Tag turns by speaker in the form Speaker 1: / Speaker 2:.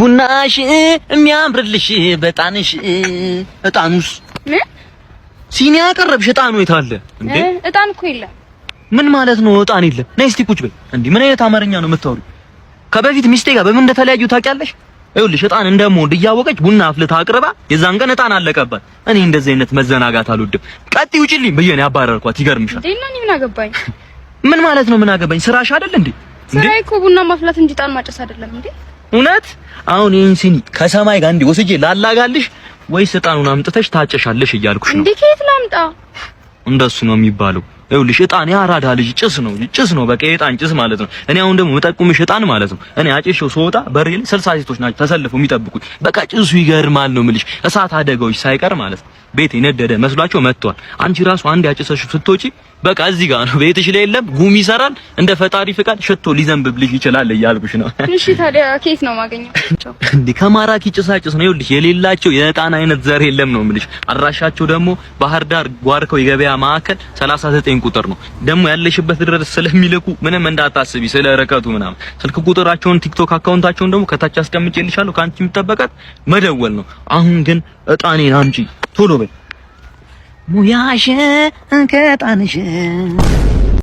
Speaker 1: ቡናሽ የሚያምርልሽ በጣንሽ እጣኑስ ሲኒ ያቀረብሽ እጣኑ የት አለ እንዴ?
Speaker 2: እጣን እኮ የለም።
Speaker 1: ምን ማለት ነው እጣን የለም? ነይ እስቲ ቁጭ በይ። እንዴ ምን አይነት አማርኛ ነው የምታወሪው? ከበፊት ሚስቴ ጋር በምን እንደተለያዩ ታውቂያለሽ? ይኸውልሽ እጣን እንደምወድ እያወቀች ቡና አፍልታ አቅርባ የዛን ቀን እጣን አለቀባት። እኔ እንደዚህ አይነት መዘናጋት አልወድም። ቀጥይ ውጪልኝ ብዬ ነው ያባረርኳት። ይገርምሻል።
Speaker 2: እንዴ እና ምን አገባኝ?
Speaker 1: ምን ማለት ነው ምን አገባኝ? ስራሽ አይደል እንዴ?
Speaker 2: ስራዬ እኮ ቡና ማፍላት እንጂ እጣን ማጨስ አይደለም እንዴ?
Speaker 1: እውነት አሁን ይሄን ሲኒ ከሰማይ ጋር እንዴ ወስጄ ላላጋልሽ ወይስ እጣኑን አምጥተሽ ታጨሻለሽ እያልኩሽ ነው።
Speaker 2: እንዴ ከየት ላምጣ?
Speaker 1: እንደሱ ነው የሚባለው። ይኸውልሽ እጣን ያራዳ ልጅ ጭስ ነው በቃ የእጣን ጭስ ማለት ነው። እኔ አሁን ደግሞ መጠቁምሽ እጣን ማለት ነው። እኔ አጭሼው ስወጣ በሬ ላይ 60 ሴቶች ናቸው ተሰልፈው የሚጠብቁኝ። በቃ ጭሱ ይገርማል ነው የምልሽ። እሳት አደጋዎች ሳይቀር ማለት ነው። ቤት የነደደ መስሏቸው መጥቷል። አንቺ ራሱ አንድ ያጨሰሽ ስትወጪ በቃ እዚህ ጋር ነው ቤትሽ ላይ የለም ጉም ይሰራል። እንደ ፈጣሪ ፍቃድ ሽቶ ሊዘንብብልሽ ይችላል እያልኩሽ ነው።
Speaker 2: እሺ ታዲያ ከየት ነው ማገኘው?
Speaker 1: እንዴ ከማራኪ ጭሳጭስ ነው። ይኸውልሽ የሌላቸው የእጣን አይነት ዘር የለም ነው የምልሽ። አድራሻቸው ደግሞ ባህር ዳር ጓርከው የገበያ ማዕከል 39 ቁጥር ነው። ደግሞ ያለሽበት ድረስ ስለሚልኩ ምንም እንዳታስቢ ስለ ርቀቱ ምናምን። ስልክ ቁጥራቸውን ቲክቶክ አካውንታቸውን ደግሞ ከታች አስቀምጬልሻለሁ። ካንቺ የምትጠበቃት መደወል ነው። አሁን ግን እጣኔን አምጪ ቶሎ በይ። ሙያሽ ከእጣንሽ